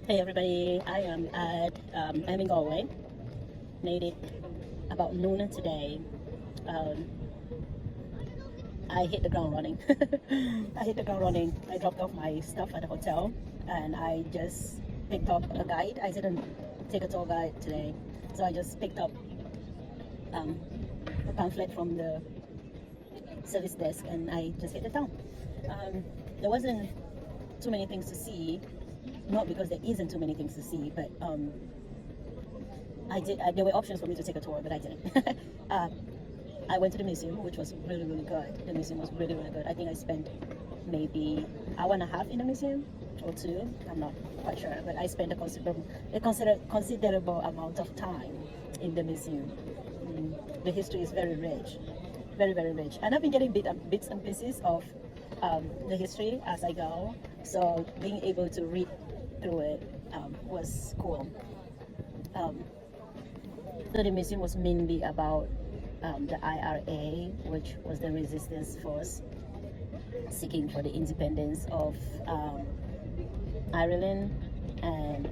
Hey everybody, I am I'm in Galway. Made it about noon today. Um, I hit the ground running. I hit the ground running. I dropped off my stuff at the hotel and I just picked up a guide. I didn't take a tour guide today, so I just picked up um, a pamphlet from the service desk and I just hit the town. There wasn't too many things to see, not because there isn't too many things to see, but there were options for me to take a tour, but I didn't. uh, I went to the museum, which was really, really good. The museum was really, really good. I think I spent maybe hour and a half in the museum or two. I'm not quite sure, but I spent a considerable amount of time in the museum. The history is very rich, very, very rich. And I've been getting bits and pieces of the history as I go. So being able to read through it was cool. Um, so the museum was mainly about the IRA, which was the resistance force seeking for the independence of Ireland, and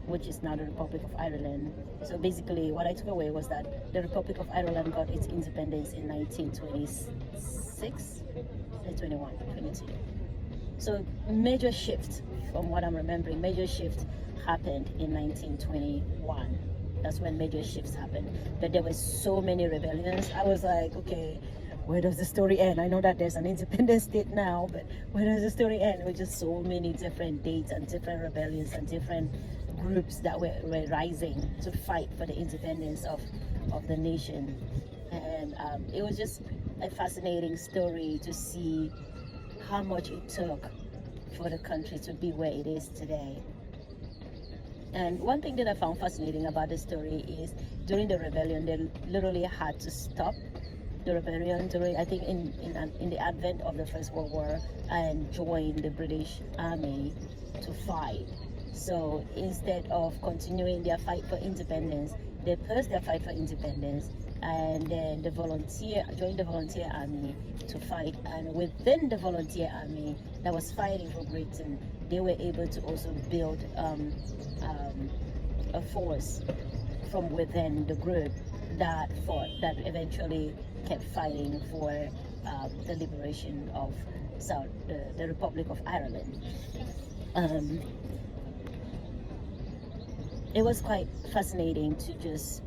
which is now the Republic of Ireland. So basically, what I took away was that the Republic of Ireland got its independence in 1926, 21, 22. So major shift, from what I'm remembering, major shift happened in 1921. That's when major shifts happened. But there were so many rebellions. I was like, okay, where does the story end? I know that there's an independent state now, but where does the story end? With just so many different dates and different rebellions and different groups that were rising to fight for the independence of the nation. And it was just a fascinating story to see how much it took for the country to be where it is today. And one thing that I found fascinating about the story is during the rebellion, they literally had to stop the rebellion during, I think, in the advent of the First World War, and join the British Army to fight. So instead of continuing their fight for independence, they paused their fight for independence and then joined the volunteer army to fight. And within the volunteer army that was fighting for Britain, they were able to also build a force from within the group that eventually kept fighting for the liberation of the Republic of Ireland. It was quite fascinating to just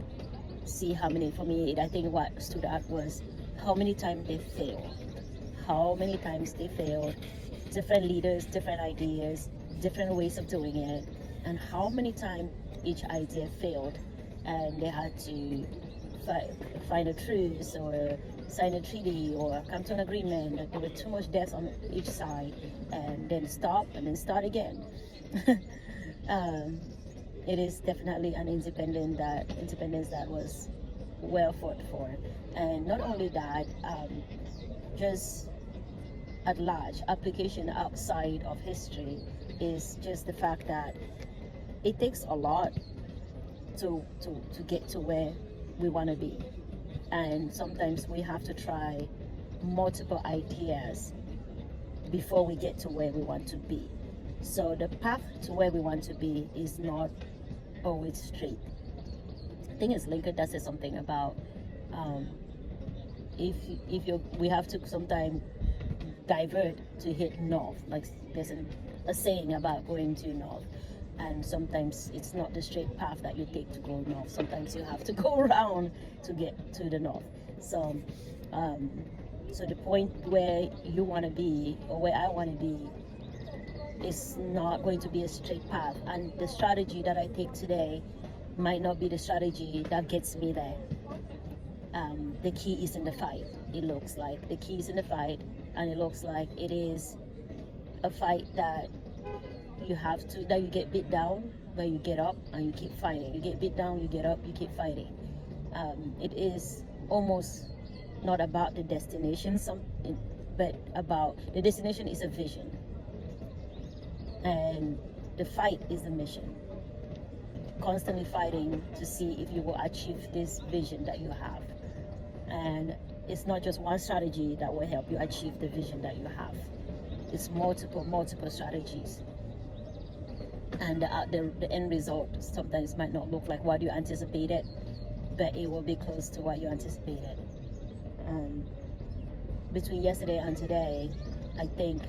see how many, for me, I think what stood out was how many times they failed. How many times they failed, different leaders, different ideas, different ways of doing it, and how many times each idea failed and they had to find a truce or sign a treaty or come to an agreement that there were too much deaths on each side, and then stop and then start again. It is definitely an independence that was well fought for. And not only that, just at large application outside of history is just the fact that it takes a lot to get to where we want to be, and sometimes we have to try multiple ideas before we get to where we want to be. So the path to where we want to be is not always straight. I think it's Lincoln that says something about we have to sometimes divert to hit north. Like there's a saying about going to north, and sometimes it's not the straight path that you take to go north. Sometimes you have to go around to get to the north. So so the point where you want to be, or where I want to be, is not going to be a straight path, and the strategy that I take today might not be the strategy that gets me there. The key is in the fight. It looks like the key is in the fight, and it looks like it is a fight that you get beat down, but you get up and you keep fighting. You get beat down, you get up, you keep fighting. It is almost not about the destination, but about the destination is a vision, and the fight is the mission. Constantly fighting to see if you will achieve this vision that you have. And it's not just one strategy that will help you achieve the vision that you have. It's multiple strategies. and the end result sometimes might not look like what you anticipated, but it will be close to what you anticipated. Between yesterday and today, I think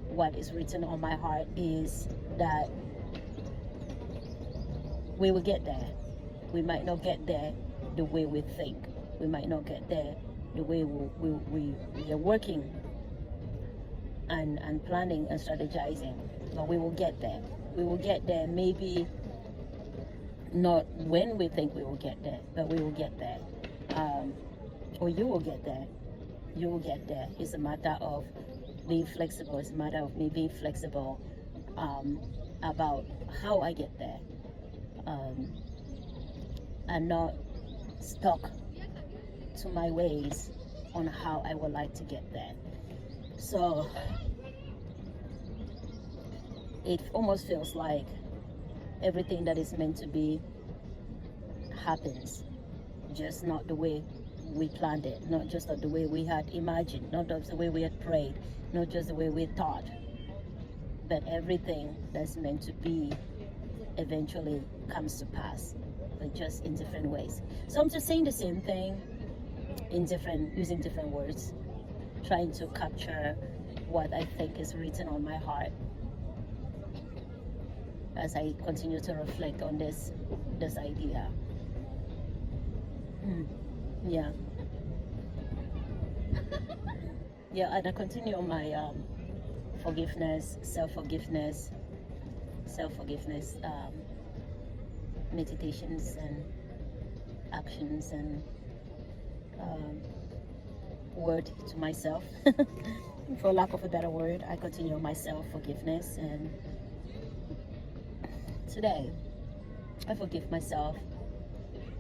what is written on my heart is that we will get there. We might not get there the way we think. We might not get there the way we are working and planning and strategizing, but we will get there. We will get there, maybe not when we think we will get there, but we will get there. Or you will get there. You will get there. It's a matter of being flexible. It's a matter of me being flexible about how I get there, and not stuck to my ways on how I would like to get there. So it almost feels like everything that is meant to be happens, just not the way we planned it, not just the way we had imagined, not just the way we had prayed, not just the way we thought, but everything that's meant to be eventually comes to pass, but just in different ways. So I'm just saying the same thing using different words, trying to capture what I think is written on my heart as I continue to reflect on this idea. Yeah. Yeah, and I continue on my forgiveness, self-forgiveness, meditations and actions and word to myself. For lack of a better word, I continue on my self-forgiveness, and today I forgive myself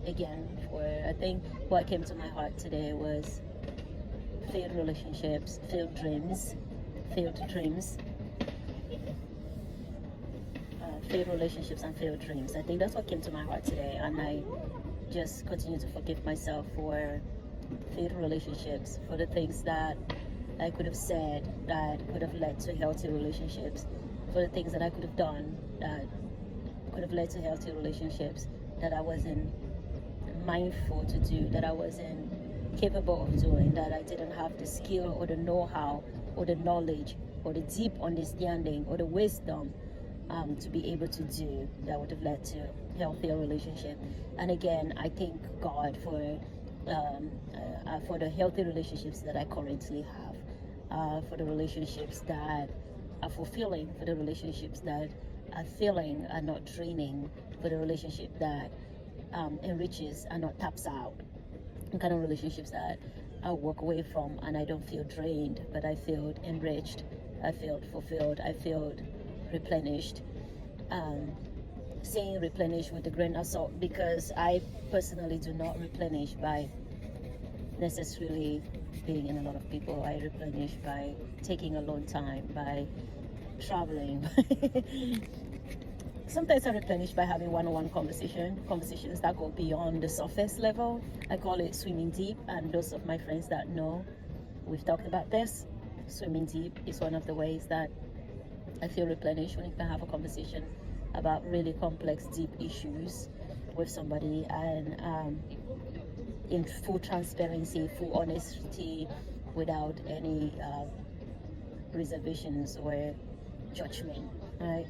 again for, I think what came to my heart today was failed relationships, failed dreams, failed relationships and failed dreams. I think that's what came to my heart today, and I just continue to forgive myself for failed relationships, for the things that I could have said that could have led to healthy relationships, for the things that I could have done that could have led to healthy relationships that I wasn't mindful to do, that I wasn't capable of doing, that I didn't have the skill or the know-how or the knowledge or the deep understanding or the wisdom to be able to do, that would have led to healthier relationship. And again, I thank God for the healthy relationships that I currently have, for the relationships that are fulfilling, for the relationships that are filling and not draining, for the relationship that enriches and not taps out, the kind of relationships that I walk away from and I don't feel drained, but I feel enriched, I feel fulfilled, I feel replenished. Saying replenish with a grain of salt, because I personally do not replenish by necessarily being in a lot of people. I replenish by taking alone time, by traveling. Sometimes I replenish by having one-on-one conversations that go beyond the surface level. I call it swimming deep, and those of my friends that know, we've talked about this. Swimming deep is one of the ways that I feel replenished, when you can have a conversation about really complex, deep issues with somebody, and in full transparency, full honesty, without any reservations or judgment, right?